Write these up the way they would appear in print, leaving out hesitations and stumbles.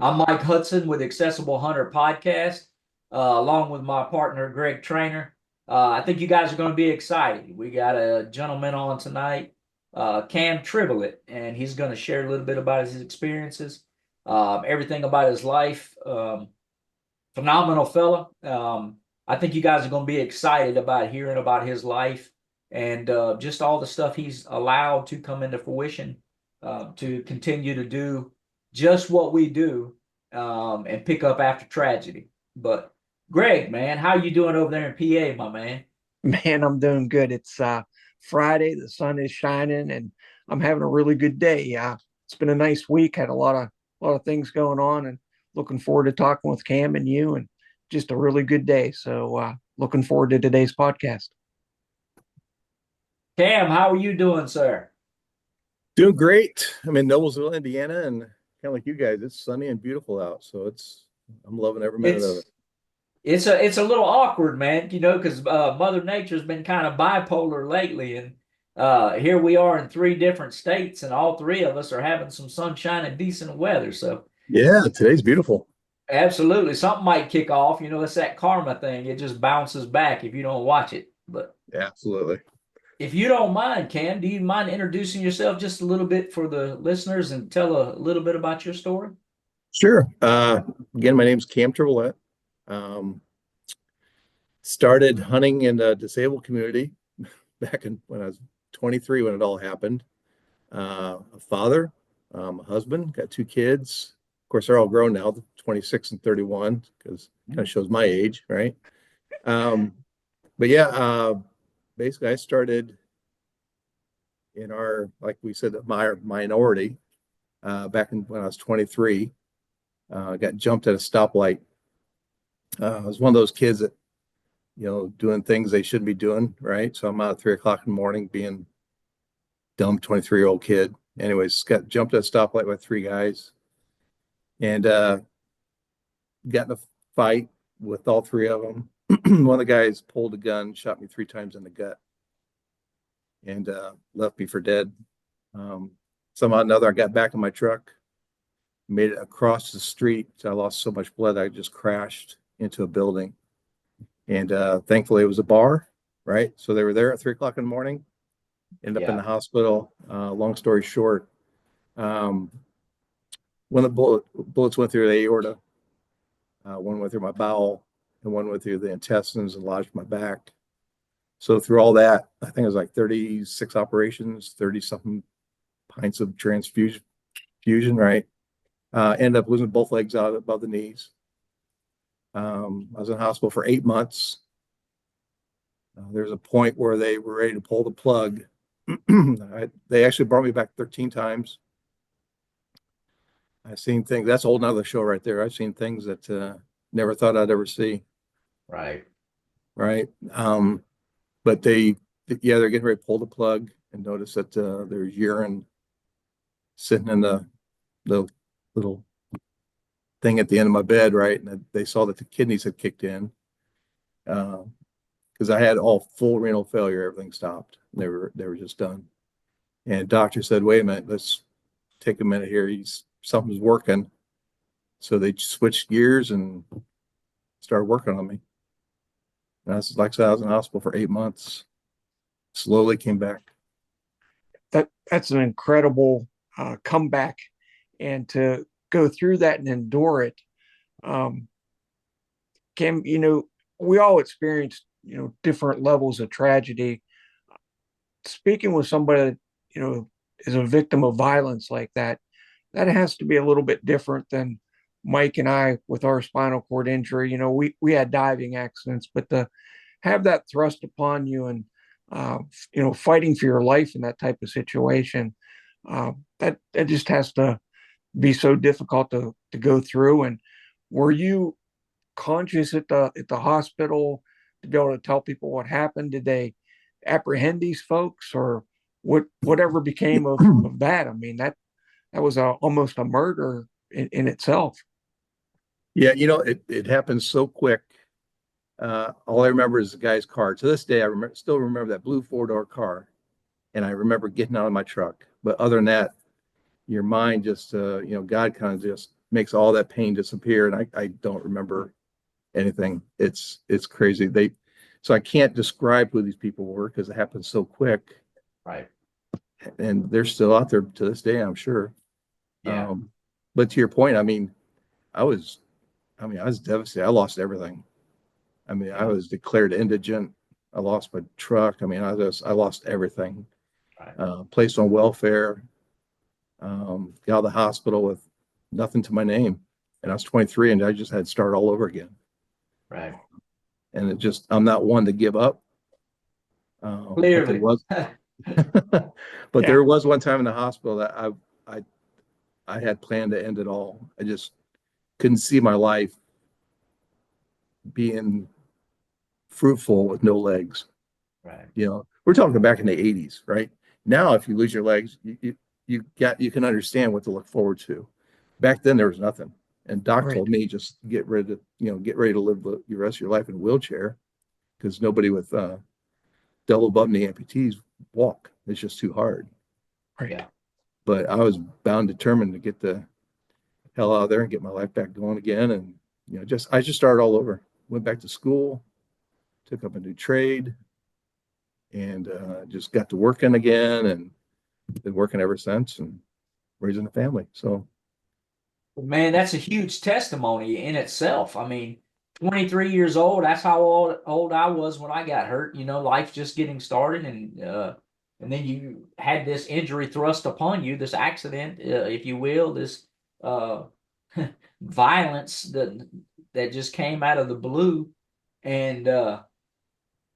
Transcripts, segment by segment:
I'm Mike Hudson with Accessible Hunter Podcast, along with my partner Greg Trainer. I think you guys are going to be excited. We got a gentleman on tonight, Cam Tribolet, and he's going to share a little bit about his experiences, everything about his life. Phenomenal fella. I think you guys are going to be excited about hearing about his life and just all the stuff he's allowed to come into fruition to continue to do just what we do and pick up after tragedy. But Greg, man, how you doing over there in PA, my man? Man, I'm doing good. It's Friday, the sun is shining, and I'm having a really good day. It's been a nice week. Had a lot of things going on, and looking forward to talking with Cam and you, and just a really good day. So, looking forward to today's podcast. Cam, how are you doing, sir? Doing great. I'm in Noblesville, Indiana, and kind of like you guys, it's sunny and beautiful out. So I'm loving every minute of it. It's it's a little awkward, man, because Mother Nature's been kind of bipolar lately, and here we are in three different states, and all three of us are having some sunshine and decent weather. So, Yeah, today's beautiful. absolutely, something might kick off. It's that karma thing; it just bounces back if you don't watch it. But Yeah, absolutely. if you don't mind, Cam, do you mind introducing yourself just a little bit for the listeners and tell a little bit about your story? Sure. Again, my name's Cam Tribolet. Um, Started hunting in the disabled community back when I was 23 when it all happened. A father, a husband, got two kids. Of course, they're all grown now, 26 and 31, because it kind of shows my age, right? Um, but yeah, basically, I started in like we said, my minority back when I was 23. Got jumped at a stoplight. I was one of those kids that, doing things they shouldn't be doing, right? So I'm out at 3 o'clock in the morning being dumb 23-year-old kid. Anyways, got jumped at a stoplight by three guys and got in a fight with all three of them. One of the guys pulled a gun, shot me three times in the gut, and left me for dead. Somehow or another, I got back in my truck, made it across the street. I lost so much blood, I just crashed into a building. And thankfully, it was a bar, right? So they were there at 3 o'clock in the morning, ended up in Yeah. the hospital. Long story short, um, one of the bullets went through the aorta, one went through my bowel, and one went through the intestines and lodged my back. So through all that, I think it was like 36 operations, 30 something pints of transfusion, right? Ended up losing both legs out above the knees. I was in the hospital for 8 months. There's a point where they were ready to pull the plug. They actually brought me back 13 times. I've seen things, that's a whole nother show right there. I've seen things that never thought I'd ever see. Right. Right. But they're getting ready to pull the plug and notice that there's urine sitting in the little thing at the end of my bed, right? And they saw that the kidneys had kicked in because I had all full renal failure. Everything stopped. They were just done. And doctor said, "Wait a minute, let's take a minute here. Something's working." So they switched gears and started working on me. And like I said, I was in the hospital for 8 months. Slowly came back. That's an incredible comeback, and to go through that and endure it. Um, Cam, we all experience different levels of tragedy. Speaking with somebody that is a victim of violence like that, that has to be a little bit different than Mike and I with our spinal cord injury. We had diving accidents, but to have that thrust upon you and fighting for your life in that type of situation, that just has to be so difficult to go through. And were you conscious at the hospital to be able to tell people what happened? Did they apprehend these folks, or whatever became of that? I mean, that was almost a murder in itself. Yeah, it happened so quick. All I remember is the guy's car. To this day, still remember that blue four-door car, and I remember getting out of my truck. But other than that, your mind just, God kind of just makes all that pain disappear. And I don't remember anything. It's crazy. So I can't describe who these people were because it happened so quick. Right. And they're still out there to this day, I'm sure. Yeah. But to your point, I was devastated. I lost everything. I was declared indigent. I lost my truck. I lost everything. Right. Placed on welfare. Got out of the hospital with nothing to my name. And I was 23 and I just had to start all over again. Right. And I'm not one to give up. But there Clearly. was, but Yeah. there was one time in the hospital that I had planned to end it all. I just couldn't see my life being fruitful with no legs. Right. We're talking back in the 80s, right? Now, if you lose your legs, you can understand what to look forward to. Back then, there was nothing. And Doc Right. told me just get ready to live the rest of your life in a wheelchair because nobody with double bum knee amputees walk. It's just too hard. Right. Yeah. But I was bound, determined to get the hell out of there and get my life back going again. And I just started all over. Went back to school, took up a new trade, and just got to working again, and been working ever since, and raising a family. So, Man, that's a huge testimony in itself. 23 years old, that's how old I was when I got hurt. Life just getting started, and then you had this injury thrust upon you, this accident, if you will, this uh, violence that just came out of the blue, and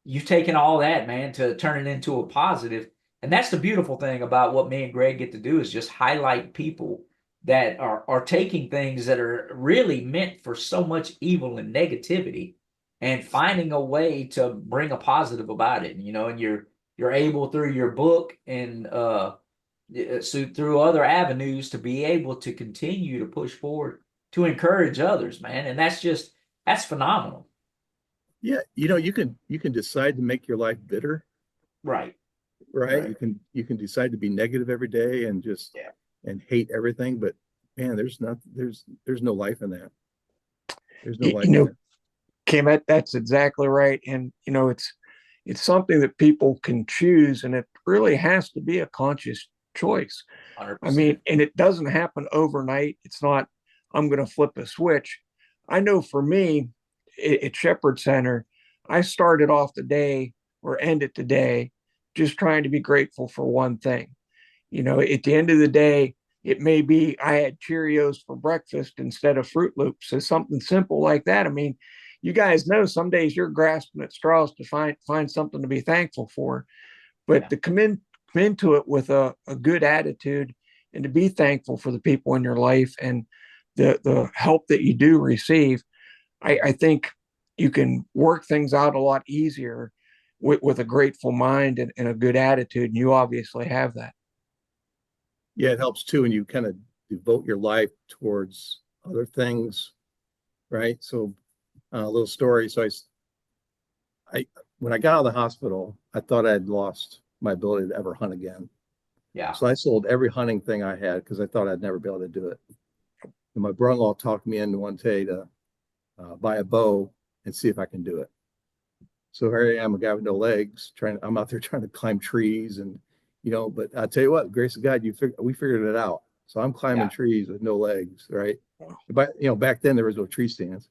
you've taken all that, man, to turn it into a positive. And that's the beautiful thing about what me and Greg get to do is just highlight people that are taking things that are really meant for so much evil and negativity and finding a way to bring a positive about it. And you're able through your book and so through other avenues to be able to continue to push forward to encourage others, man. And that's phenomenal. yeah, you can decide to make your life bitter, Right. right? Right. You can decide to be negative every day and just Yeah. and hate everything, but man, there's no life in that. There's no You, life you in know, it. Kim, that's exactly right. And it's something that people can choose, and it really has to be a conscious choice. 100%. And it doesn't happen overnight. It's not, I'm going to flip a switch. I know for me at Shepherd Center, I started off the day or ended the day just trying to be grateful for one thing. At the end of the day, it may be I had Cheerios for breakfast instead of Fruit Loops. So something simple like that. You guys know some days you're grasping at straws to find something to be thankful for, but Yeah. to come into it with a good attitude and to be thankful for the people in your life and the help that you do receive, I think you can work things out a lot easier with a grateful mind and a good attitude. And you obviously have that. Yeah, it helps too when you kind of devote your life towards other things, right? So, a little story. So I when I got out of the hospital, I thought I had lost my ability to ever hunt again. Yeah. So I sold every hunting thing I had because I thought I'd never be able to do it. And my brother-in-law talked me into one day to buy a bow and see if I can do it. So here I am, a guy with no legs, I'm out there trying to climb trees but I'll tell you what, grace of God, we figured it out. So I'm climbing Yeah. trees with no legs, right? But back then there was no tree stands,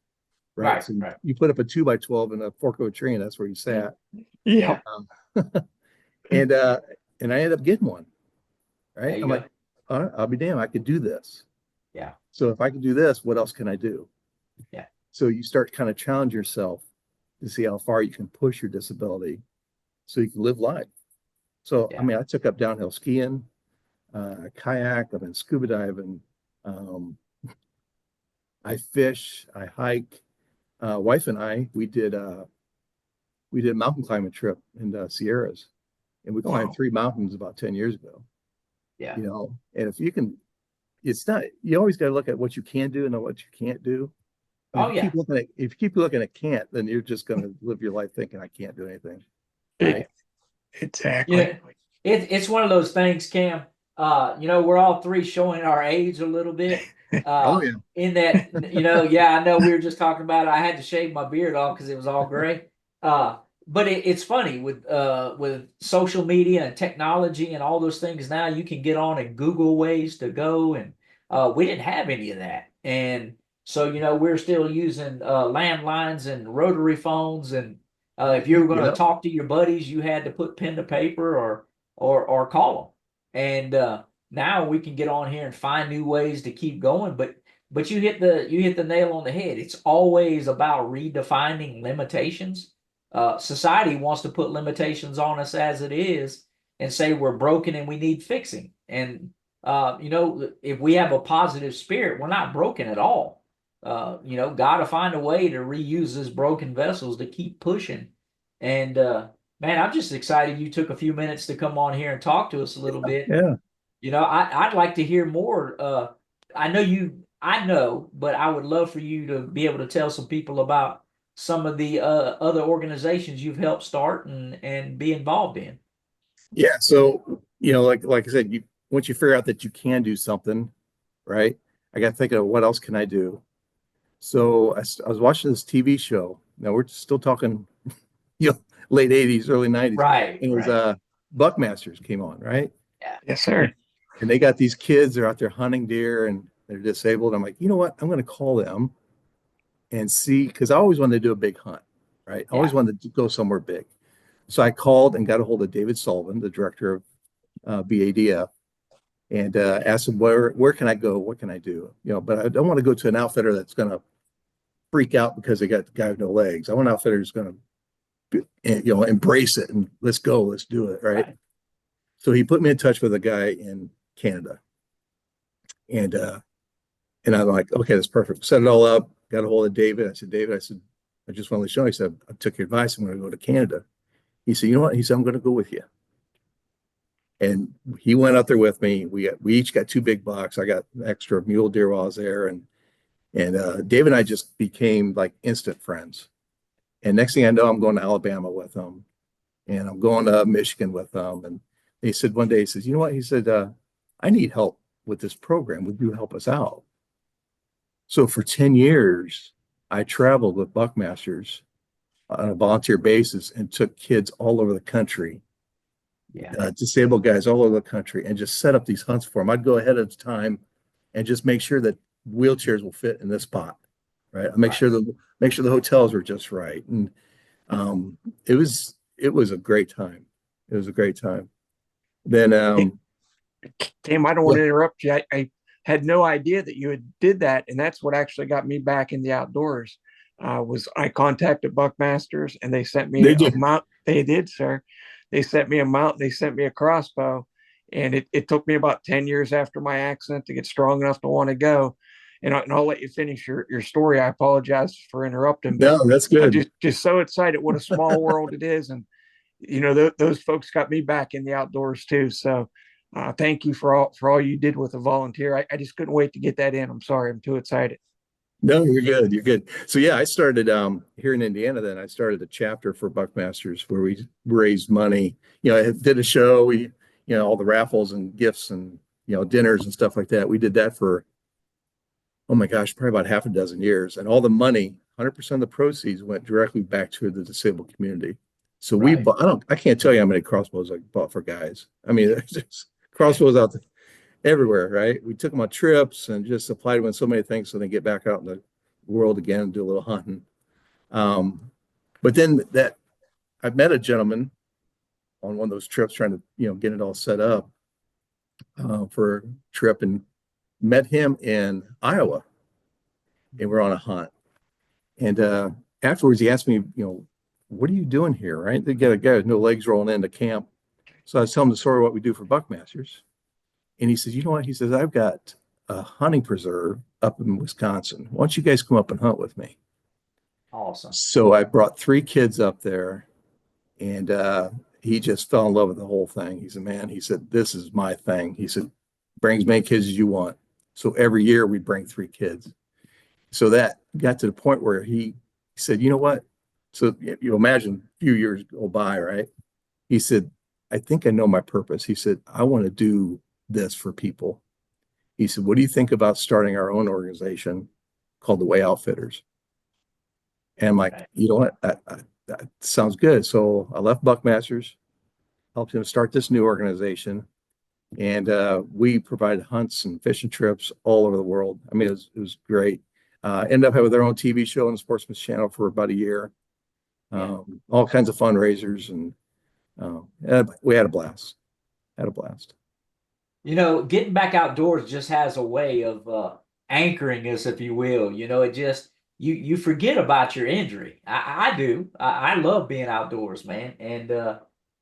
right? Right. So Right. you put up a 2x12 in a fork of a tree, and that's where you sat. Yeah. Um, and I ended up getting one, There right? you I'm go. like, all right, I'll be damned, I could do this. Yeah. So if I can do this, what else can I do? Yeah. So you start to kind of challenge yourself to see how far you can push your disability so you can live life. So, Yeah. I took up downhill skiing, kayak, I've been scuba diving. I fish, I hike. Wife and I, we did a mountain climbing trip in the Sierras, and we climbed Wow. 3 mountains about 10 years ago. Yeah. And if you can, it's not, you always got to look at what you can do and what you can't do. Oh yeah. If you keep looking at can't, then you're just going to live your life thinking I can't do anything. It, Right. exactly. It's one of those things, Cam. We're all three showing our age a little bit. Oh yeah. In that, yeah, I know we were just talking about it. I had to shave my beard off because it was all gray. Uh, but it's funny with social media and technology and all those things. Now you can get on and Google ways to go, and we didn't have any of that. And so we're still using landlines and rotary phones, and if you were going to Yep. talk to your buddies, you had to put pen to paper or call them. And now we can get on here and find new ways to keep going. But you hit the nail on the head. It's always about redefining limitations. Society wants to put limitations on us as it is and say we're broken and we need fixing. And if we have a positive spirit, we're not broken at all. Got to find a way to reuse these broken vessels to keep pushing. And man, I'm just excited you took a few minutes to come on here and talk to us a little bit. Yeah. I'd like to hear more. I know, but I would love for you to be able to tell some people about some of the other organizations you've helped start and be involved in. Yeah. So, like I said, once you figure out that you can do something, right? I got thinking of what else can I do? So I was watching this TV show. Now we're still talking, you know, late 80s, early 90s. Right, And it was right. Buckmasters came on, right? Yeah. Yes, sir. And they got these kids, they're out there hunting deer and they're disabled. I'm like, you know what? I'm going to call them and see, because I always wanted to do a big hunt, right? I always Yeah. wanted to go somewhere big. So I called and got a hold of David Sullivan, the director of BADF, and asked him where can I go? What can I do? But I don't want to go to an outfitter that's going to freak out because they got the guy with no legs. I want an outfitter who's going to, embrace it and let's go, let's do it, right? Right. So he put me in touch with a guy in Canada, and I'm like, okay, that's perfect. Set it all up. Got a hold of David. I said, David, I just want to let you know. He said, I took your advice. I'm going to go to Canada. He said, you know what? He said, I'm going to go with you. And he went out there with me. We each got two big bucks. I got extra mule deer while I was there, and Dave and I just became like instant friends. And next thing I know, I'm going to Alabama with him, and I'm going to Michigan with him. And he said one day, he says, you know what? He said, I need help with this program. Would you help us out? So for 10 years, I traveled with Buckmasters on a volunteer basis and took kids all over the country, Yeah. disabled guys all over the country, and just set up these hunts for them. I'd go ahead of time and just make sure that wheelchairs will fit in this spot, right? I Right. make sure the hotels were just right, and um, it was a great time. It was a great time. Then Cam, I don't want yeah, to interrupt you. I had no idea that you had did that, and that's what actually got me back in the outdoors. Was I contacted Buckmasters and they sent me they a do. mount. They did, sir. They sent me a mount. They sent me a crossbow, and it took me about 10 years after my accident to get strong enough to want to go. And I'll let you finish your story. I apologize for interrupting, but No, that's I'm good. just so excited what a small world it is, and those folks got me back in the outdoors too. So thank you for all you did with the volunteer. I just couldn't wait to get that in. I'm sorry, I'm too excited. No, you're good. You're good. So yeah, I started here in Indiana. Then I started a chapter for Buckmasters where we raised money. I did a show. All the raffles and gifts and dinners and stuff like that. We did that for, oh my gosh, probably about half a dozen years, and all the money, 100% of the proceeds went directly back to the disabled community. So we Right. bought, I can't tell you how many crossbows I bought for guys. I mean, there's just crossbows out there everywhere, right? We took them on trips and just applied them in so many things so they get back out in the world again and do a little hunting. Um, but then I met a gentleman on one of those trips trying to, get it all set up for a trip, and met him in Iowa, and we're on a hunt. And afterwards, he asked me, what are you doing here? Right? They got a guy with no legs rolling into camp. So I was telling him the story of what we do for Buckmasters. And he says, you know what? He says, I've got a hunting preserve up in Wisconsin. Why don't you guys come up and hunt with me? Awesome. So I brought three kids up there, and he just fell in love with the whole thing. He said, man, he said, this is my thing. He said, bring as many kids as you want. So every year we bring three kids. So that got to the point where he said, you know what? So you imagine a few years go by, right? He said, I think I know my purpose. He said, I want to do this for people. He said, "What do you think about starting our own organization called the Way Outfitters?" And I'm like, Right. you know what? That sounds good. So I left Buckmasters, helped him start this new organization, and we provided hunts and fishing trips all over the world. I mean, it was great. Ended up having their own TV show on the Sportsman's Channel for about a year. Yeah. All kinds of fundraisers, and we had a blast. Had a blast. Getting back outdoors just has a way of anchoring us, if you will. It just you forget about your injury. I do. I love being outdoors, man, and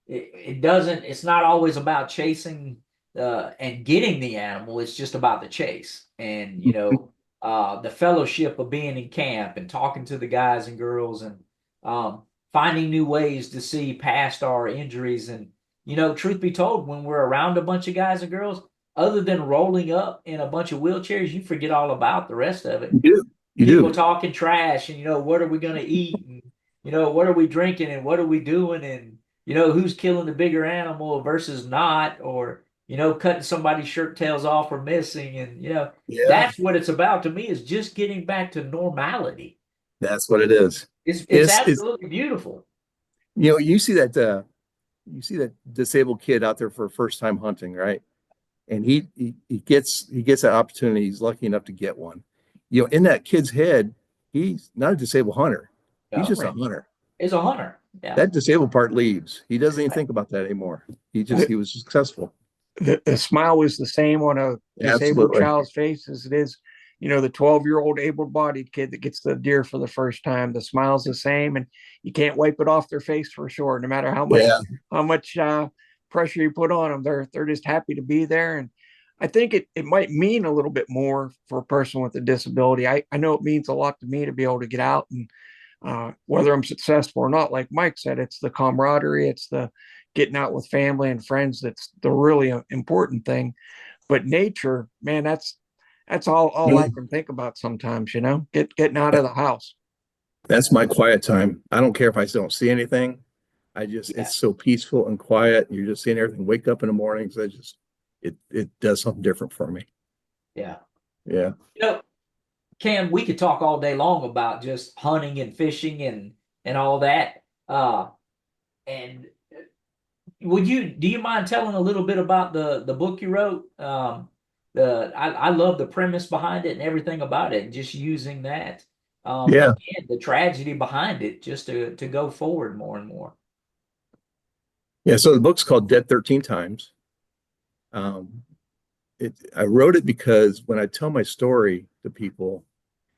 it doesn't. It's not always about chasing and getting the animal. It's just about the chase, and the fellowship of being in camp and talking to the guys and girls, and um, finding new ways to see past our injuries. And truth be told, when we're around a bunch of guys and girls, other than rolling up in a bunch of wheelchairs, you forget all about the rest of it. You do. You People do. talking trash, and what are we going to eat, and what are we drinking, and what are we doing, and who's killing the bigger animal versus not, or cutting somebody's shirt tails off or missing, and Yeah, that's what it's about to me, is just getting back to normality. that's what it is. It's It's absolutely beautiful. you see that disabled kid out there for first time hunting, right? And he gets that opportunity. He's lucky enough to get one. In that kid's head, he's not a disabled hunter. He's Yeah, just a hunter. is a hunter. Yeah. That disabled part leaves. He doesn't even think about that anymore. He was successful. The smile is the same on a disabled Absolutely. child's face as it is, the 12-year-old able-bodied kid that gets the deer for the first time. The smile's the same, and you can't wipe it off their face for sure, no matter Yeah. how much pressure you put on them. They're just happy to be there. And I think it might mean a little bit more for a person with a disability. I know it means a lot to me to be able to get out, and whether I'm successful or not, like Mike said, it's the camaraderie, it's the getting out with family and friends that's the really important thing. But nature, man, that's all I can think about sometimes. Getting out of the house. That's my quiet time. I don't care if I don't see anything. Yeah. It's so peaceful and quiet. You're just seeing everything. Wake up in the mornings. It does something different for me. Yeah. Yeah. You know, Cam, we could talk all day long about just hunting and fishing and all that. And do you mind telling a little bit about the book you wrote? I love the premise behind it and everything about it, and just using that. Yeah. Again, the tragedy behind it, just to go forward more and more. Yeah. So the book's called Dead 13 Times. Um, I wrote it because when I tell my story to people,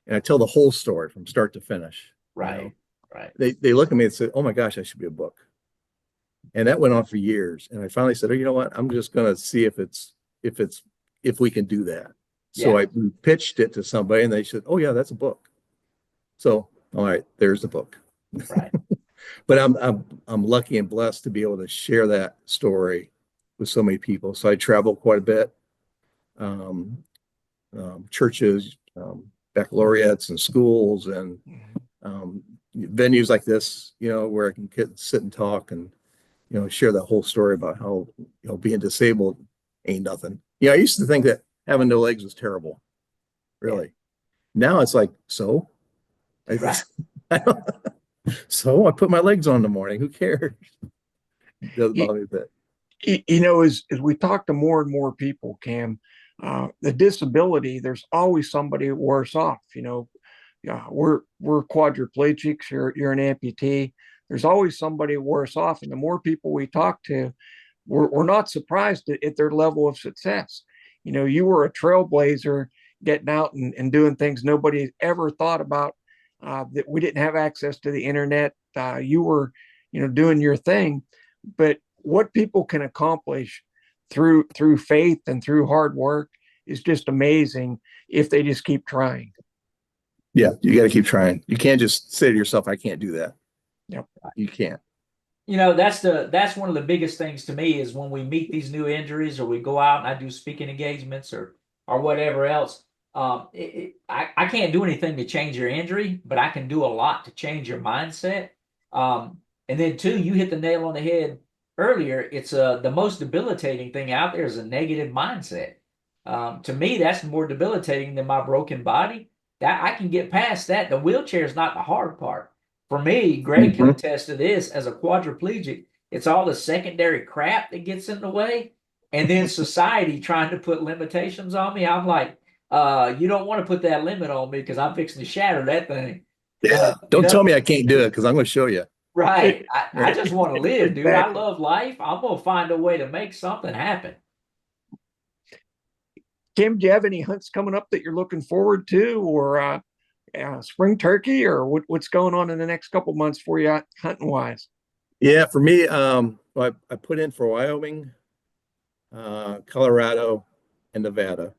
and I tell the whole story from start to finish, Right. Right. they look at me and say, "Oh my gosh, that should be a book." And that went on for years. And I finally said, "Oh, you know what? I'm just going to see if we can do that." So Yeah. I pitched it to somebody, and they said, "Oh yeah, that's a book." So all right, there's the book. Right. But I'm lucky and blessed to be able to share that story with so many people. So I travel quite a bit, um, churches, baccalaureates, and schools, and venues like this, where I can sit and talk and share that whole story about how being disabled ain't nothing. I used to think that having no legs was terrible, Yeah. really. Now it's like, so Right. so I put my legs on in the morning. Who cares? It doesn't You, bother me a bit. as we talk to more and more people, Cam, the disability, there's always somebody worse off. Yeah, we're quadriplegics. You're an amputee. There's always somebody worse off, and the more people we talk to, we're not surprised at their level of success. You were a trailblazer, getting out and doing things nobody ever thought about. That we didn't have access to the internet. You were, doing your thing, but what people can accomplish through faith and through hard work is just amazing if they just keep trying. Yeah, you got to keep trying. You can't just say to yourself, "I can't do that." Yep. You can't. That's one of the biggest things to me, is when we meet these new injuries, or we go out and I do speaking engagements, or whatever else. I can't do anything to change your injury, but I can do a lot to change your mindset. And then two, you hit the nail on the head earlier. It's the most debilitating thing out there is a negative mindset. To me, that's more debilitating than my broken body. That I can get past that. The wheelchair is not the hard part. For me, Greg can Mhm. attest to this as a quadriplegic. It's all the secondary crap that gets in the way, and then society trying to put limitations on me. I'm like, you don't want to put that limit on me because I'm fixing to shatter that thing. Yeah. You Don't tell know, me I can't do it because I'm going to show you. right? I just want to live, dude. I Exactly. love life. I'm gonna find a way to make something happen. Kim, do you have any hunts coming up that you're looking forward to, or spring turkey, or what's going on in the next couple months for you hunting wise? Yeah, for me, I put in for Wyoming, Colorado, and Nevada.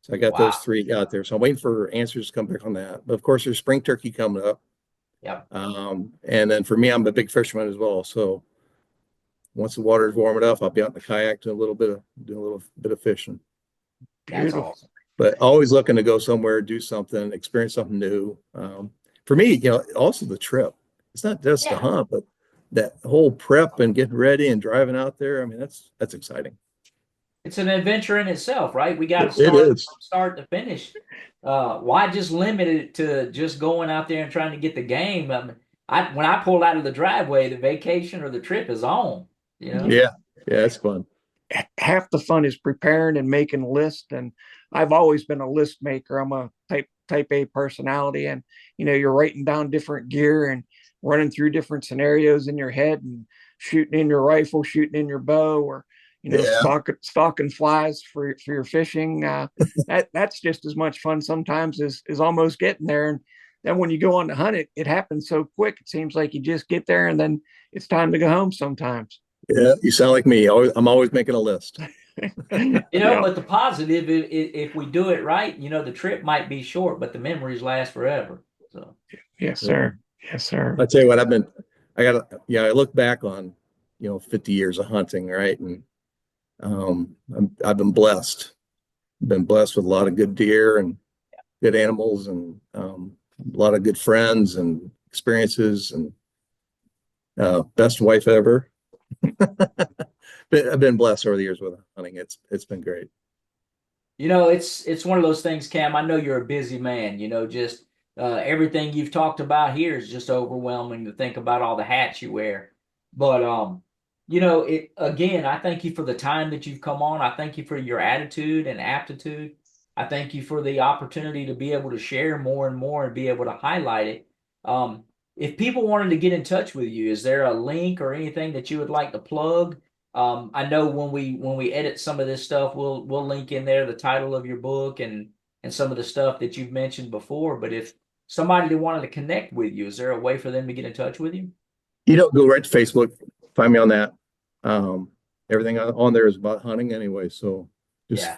So I got those Wow. three out there. So I'm waiting for answers to come back on that. But of course, there's spring turkey coming up. Yep. And then for me, I'm a big fisherman as well. So once the water is warm enough, I'll be out in the kayak doing a little bit of fishing. That's Beautiful. awesome. But always looking to go somewhere, do something, experience something new. For me, also the trip. It's not just the Yeah. hunt, but that whole prep and getting ready and driving out there. I mean, that's exciting. It's an adventure in itself, right? We got to It start is. from start to finish. Why just limit it to just going out there and trying to get the game? When I pull out of the driveway, the vacation or the trip is on. You know? Yeah. Yeah, it's fun. Half the fun is preparing and making a list. And I've always been a list maker. I'm a type A personality, and you're writing down different gear and running through different scenarios in your head and shooting in your rifle, shooting in your bow, or Yeah. stalking flies for your fishing. That's just as much fun sometimes as almost getting there. And then when you go on to hunt it happens so quick. It seems like you just get there and then it's time to go home sometimes. Yeah. You sound like me. I'm always making a list. Yeah. But the positive, if we do it right, the trip might be short, but the memories last forever. So, Yes, Yeah. sir. Yes, sir. I tell you what, I look back on, 50 years of hunting, right? And I've been blessed with a lot of good deer and good animals and a lot of good friends and experiences and best wife ever. But I've been blessed over the years with hunting. It's been great. it's one of those things, Cam. I know you're a busy man. Just everything you've talked about here is just overwhelming to think about all the hats you wear. But it again. I thank you for the time that you've come on. I thank you for your attitude and aptitude. I thank you for the opportunity to be able to share more and more and be able to highlight it. Um, if people wanted to get in touch with you, is there a link or anything that you would like to plug? I know when we edit some of this stuff, we'll link in there the title of your book and some of the stuff that you've mentioned before. But if somebody wanted to connect with you, is there a way for them to get in touch with you? Go right to Facebook, find me on that. Um, Everything on there is about hunting anyway. So just Yeah,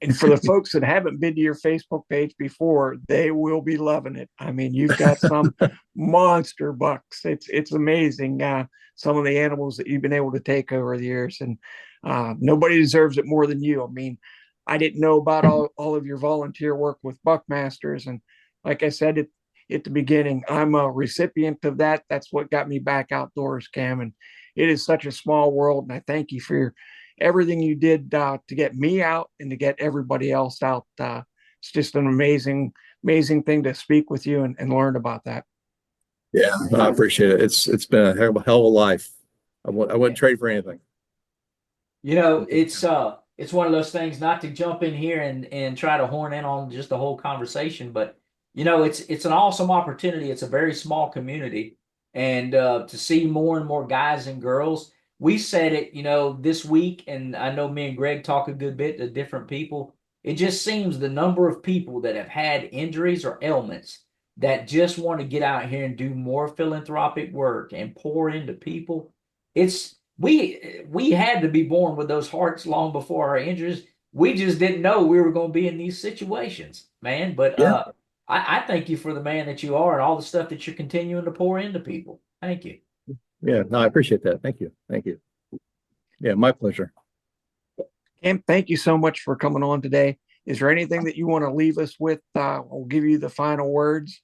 And for the folks that haven't been to your Facebook page before, they will be loving it. I mean, you've got some monster bucks. It's amazing, some of the animals that you've been able to take over the years, and nobody deserves it more than you. I mean, I didn't know about all of your volunteer work with Buckmasters, and like I said at the beginning, I'm a recipient of that. That's what got me back outdoors, Cam, and it is such a small world. And I thank you for everything you did to get me out and to get everybody else out. It's just an amazing thing to speak with you and learn about that. Yeah, I appreciate it. It's been a hell of a life. I wouldn't trade for anything. it's one of those things, not to jump in here and try to horn in on just the whole conversation, but it's an awesome opportunity. It's a very small community, and to see more and more guys and girls. We said it, this week, and I know me and Greg talk a good bit to different people. It just seems the number of people that have had injuries or ailments that just want to get out here and do more philanthropic work and pour into people. It's we had to be born with those hearts long before our injuries. We just didn't know we were going to be in these situations, man. But Yeah, I thank you for the man that you are and all the stuff that you're continuing to pour into people. Thank you. yeah. No, I appreciate that. Thank you. Thank you. Yeah, my pleasure. Cam, thank you so much for coming on today. Is there anything that you want to leave us with? I'll give you the final words.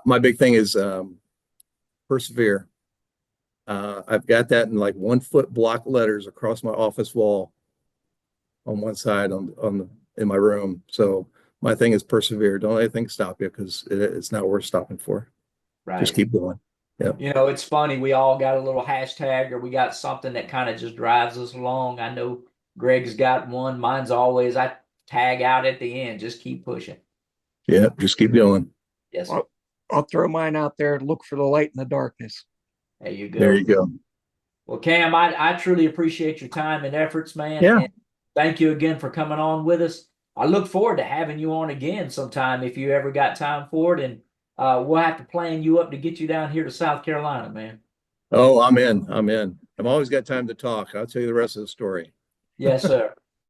My big thing is persevere. I've got that in like 1 foot block letters across my office wall. on one side in my room. So my thing is persevere. Don't let anything stop you because it's not worth stopping for. Just Right. keep going. Yeah. It's funny. We all got a little hashtag or we got something that kind of just drives us along. I know Greg's got one. Mine's always I tag out at the end. Just keep pushing. Yeah. Just keep going. Yes, sir. I'll throw mine out there and look for the light in the darkness. There you There go. you go. Well, Cam, I truly appreciate your time and efforts, man. Yeah. And thank you again for coming on with us. I look forward to having you on again sometime if you ever got time for it. And we'll have to plan you up to get you down here to South Carolina, man. Oh, I'm in. I'm in. I've always got time to talk. I'll tell you the rest of the story. Yes, sir.